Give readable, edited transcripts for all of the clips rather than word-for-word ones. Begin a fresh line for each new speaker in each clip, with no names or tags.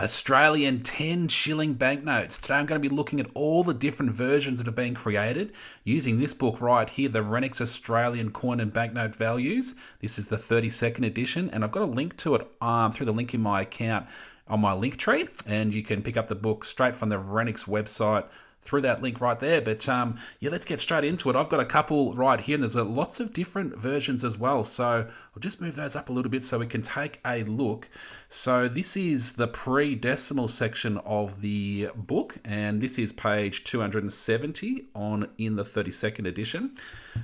Australian 10 shilling banknotes. Today I'm going to be looking at all the different versions that have been created using this book right here, the Renix Australian Coin and Banknote Values. This is the 32nd edition, and I've got a link to it through the link in my account on my link tree, and you can pick up the book straight from the Renix website through that link right there. But yeah, let's get straight into it. I've got a couple right here, and there's lots of different versions as well. So I'll just move those up a little bit so we can take a look. So this is the pre-decimal section of the book, and this is page 270 in the 32nd edition.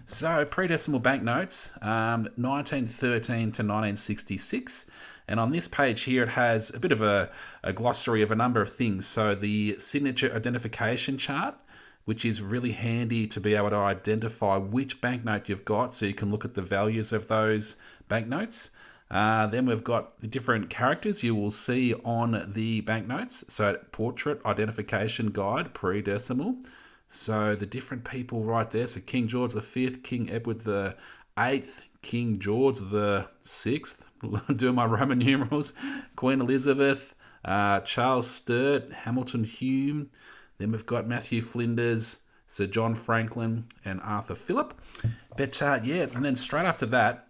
So pre-decimal banknotes, 1913 to 1966. And on this page here, it has a bit of a glossary of a number of things. So the signature identification chart, which is really handy to be able to identify which banknote you've got, so you can look at the values of those banknotes. Then we've got the different characters you will see on the banknotes. So portrait identification guide, pre-decimal. So the different people right there. So King George V, King Edward VIII, King George VI, doing my Roman numerals, Queen Elizabeth, Charles Sturt, Hamilton Hume. Then we've got Matthew Flinders, Sir John Franklin, and Arthur Phillip. But yeah, and then straight after that,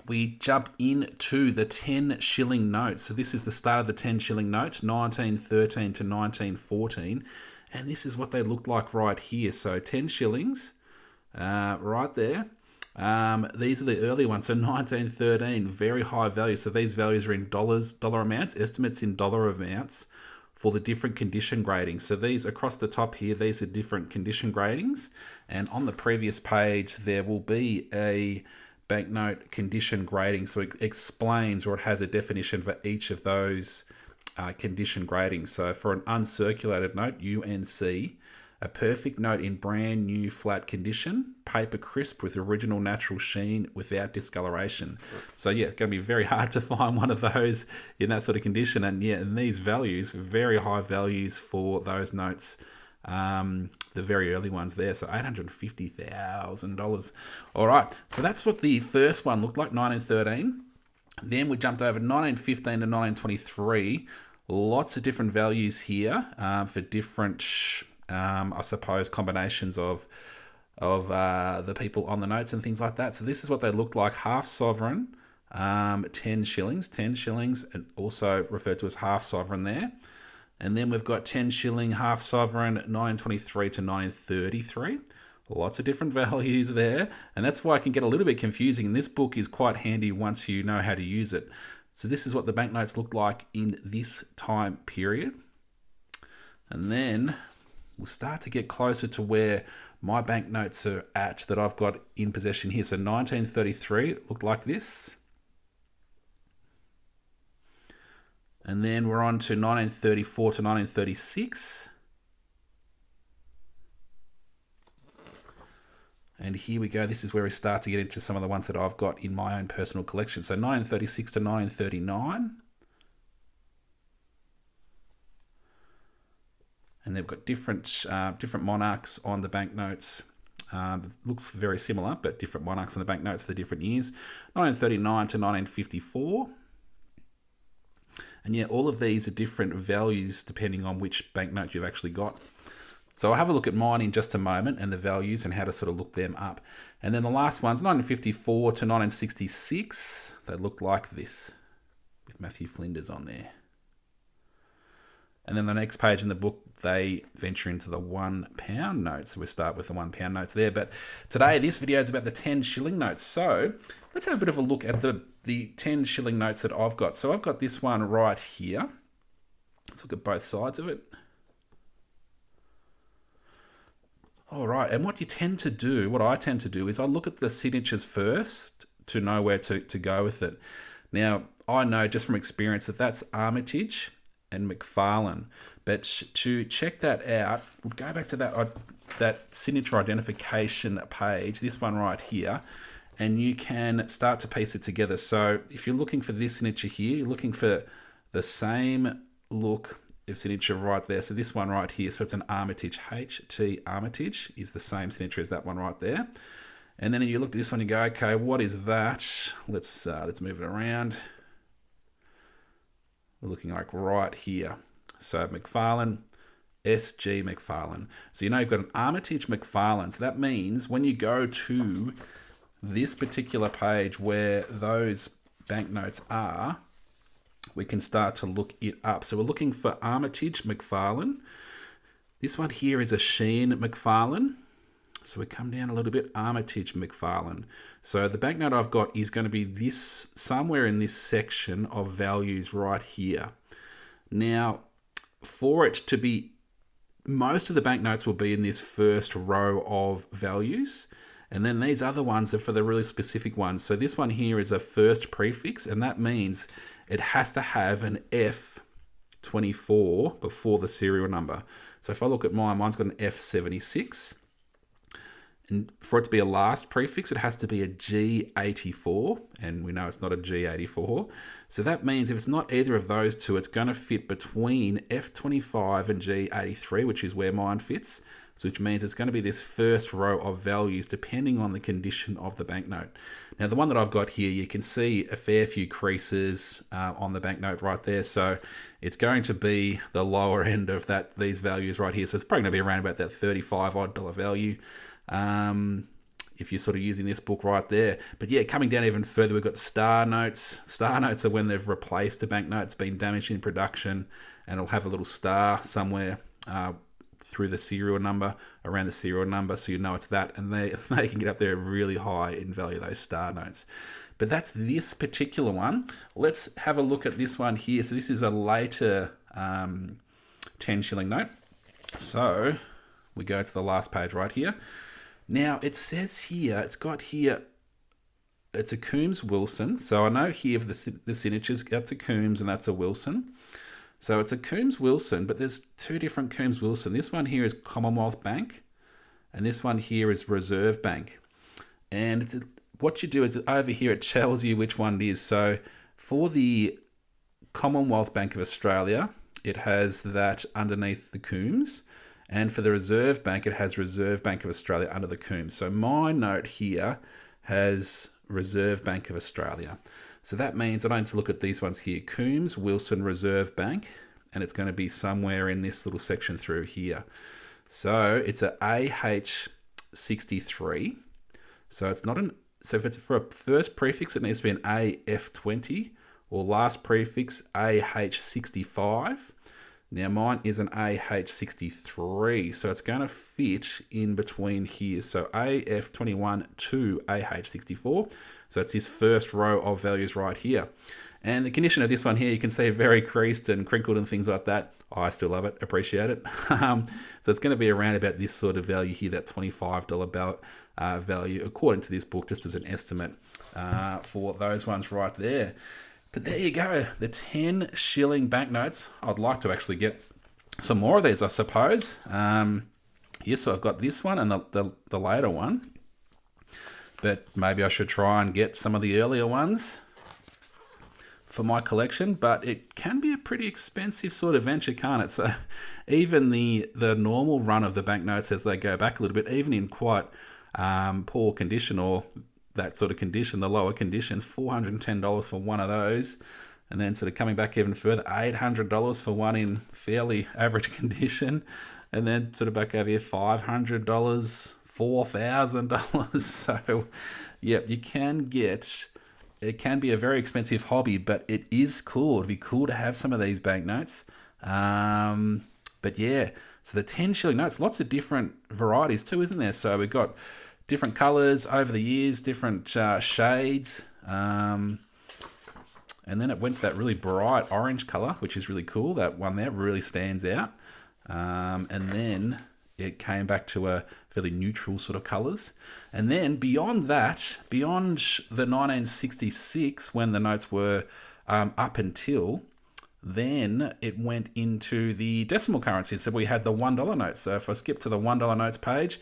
we jump into the 10 shilling notes. So this is the start of the 10 shilling notes, 1913 to 1914. And this is what they looked like right here. So 10 shillings, right there. These are the early ones. So 1913, very high value. So these values are in dollar amounts, estimates in dollar amounts for the different condition gradings. So these across the top here, these are different condition gradings. And on the previous page, there will be a banknote condition grading. So it explains, or it has a definition for each of those condition gradings. So for an uncirculated note, UNC, a perfect note in brand new flat condition, paper crisp with original natural sheen without discoloration. So yeah, it's going to be very hard to find one of those in that sort of condition. And yeah, and these values, very high values for those notes, the very early ones there. So $850,000. All right, so that's what the first one looked like, 1913. Then we jumped over 1915 to 1923. Lots of different values here for different I suppose combinations of the people on the notes and things like that. So this is what they looked like: half sovereign, 10 shillings, and also referred to as half sovereign there. And then we've got 10 shilling, half sovereign, 1923 to 1933. Lots of different values there, and that's why it can get a little bit confusing. And this book is quite handy once you know how to use it. So this is what the banknotes looked like in this time period. And then we'll start to get closer to where my banknotes are at that I've got in possession here. So 1933 looked like this. And then we're on to 1934 to 1936. And here we go. This is where we start to get into some of the ones that I've got in my own personal collection. So 1936 to 1939. And they've got different monarchs on the banknotes. Looks very similar, but different monarchs on the banknotes for the different years. 1939 to 1954. And yeah, all of these are different values depending on which banknote you've actually got. So I'll have a look at mine in just a moment and the values and how to sort of look them up. And then the last one's 1954 to 1966. They look like this with Matthew Flinders on there. And then the next page in the book, they venture into the £1 notes. So we start with the £1 notes there. But today, this video is about the 10 shilling notes. So let's have a bit of a look at the 10 shilling notes that I've got. So I've got this one right here. Let's look at both sides of it. All right, and what I tend to do is I look at the signatures first to know where to go with it. Now, I know just from experience that that's Armitage and McFarlane. But to check that out, we'll go back to that signature identification page, this one right here, and you can start to piece it together. So if you're looking for this signature here, you're looking for the same look of signature right there. So this one right here, so it's an Armitage, HT Armitage is the same signature as that one right there. And then you look at this one and you go, okay, what is that? Let's move it around. we're looking like right here. So McFarlane, SG McFarlane. So you know you've got an Armitage McFarlane. So that means when you go to this particular page where those banknotes are, we can start to look it up. So we're looking for Armitage McFarlane. This one here is a Sheen McFarlane. So we come down a little bit, Armitage McFarlane. So the banknote I've got is going to be this, somewhere in this section of values right here. Now, for it to be, most of the banknotes will be in this first row of values. And then these other ones are for the really specific ones. So this one here is a first prefix, and that means it has to have an F24 before the serial number. So if I look at mine, mine's got an F76. And for it to be a last prefix, it has to be a G84, and we know it's not a G84. So that means if it's not either of those two, it's going to fit between F25 and G83, which is where mine fits. So which means it's going to be this first row of values depending on the condition of the banknote. Now the one that I've got here, you can see a fair few creases on the banknote right there. So it's going to be the lower end of these values right here. So it's probably going to be around about that $35 odd value. If you're sort of using this book right there. But yeah, coming down even further, we've got star notes. Star notes are when they've replaced a banknote, it's been damaged in production, and it'll have a little star somewhere through the serial number, around the serial number, so you know it's that, and they can get up there really high in value, those star notes. But that's this particular one. Let's have a look at this one here. So this is a later 10 shilling note. So we go to the last page right here. Now it says here, it's got here, it's a Coombs Wilson. So I know here for the signatures, that's a Coombs and that's a Wilson. So it's a Coombs Wilson, but there's two different Coombs Wilson. This one here is Commonwealth Bank, and this one here is Reserve Bank. And what you do is over here it tells you which one it is. So for the Commonwealth Bank of Australia, it has that underneath the Coombs. And for the Reserve Bank, it has Reserve Bank of Australia under the Coombs. So my note here has Reserve Bank of Australia. So that means I don't need to look at these ones here. Coombs, Wilson, Reserve Bank, and it's going to be somewhere in this little section through here. So it's a AH63. So it's not an, so if it's for a first prefix, it needs to be an AF20, or last prefix AH65. Now mine is an AH63, so it's going to fit in between here. So AF21 to AH64. So it's his first row of values right here. And the condition of this one here, you can see very creased and crinkled and things like that. I still love it, appreciate it. So it's going to be around about this sort of value here, that $25 value, according to this book, just as an estimate for those ones right there. But there you go, the 10 shilling banknotes. I'd like to actually get some more of these, I suppose. Yes, so I've got this one and the later one. But maybe I should try and get some of the earlier ones for my collection. But it can be a pretty expensive sort of venture, can't it? So even the normal run of the banknotes as they go back a little bit, even in quite poor condition or that sort of condition, the lower conditions, $410 for one of those, and then sort of coming back even further, $800 for one in fairly average condition, and then sort of back over here, $500, $4,000. So, yep, you can get, it can be a very expensive hobby, but it is cool. It'd be cool to have some of these banknotes. But yeah, so the 10 shilling notes, lots of different varieties too, isn't there? So we've got different colours over the years, different shades. And then it went to that really bright orange colour, which is really cool. That one there really stands out. And then it came back to a fairly neutral sort of colours. And then beyond that, beyond the 1966, when the notes were up until, then it went into the decimal currency. So we had the $1 notes. So if I skip to the $1 notes page,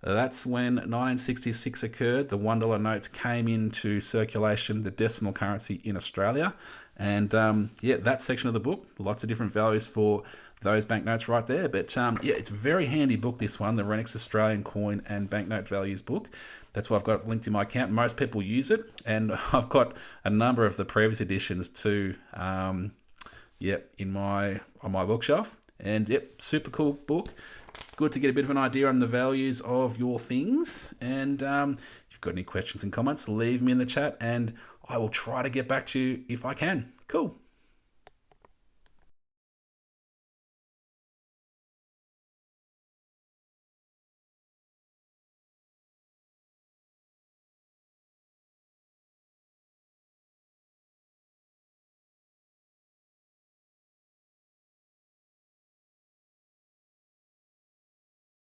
that's when 1966 occurred. The $1 notes came into circulation, the decimal currency in Australia. And yeah, that section of the book, lots of different values for those banknotes right there. But yeah, it's a very handy book, this one, the Renix Australian Coin and Banknote Values book. That's why I've got it linked in my account. Most people use it. And I've got a number of the previous editions too. Yep, on my bookshelf. And yep, super cool book. Good to get a bit of an idea on the values of your things. And if you've got any questions and comments, leave me in the chat and I will try to get back to you if I can. Cool.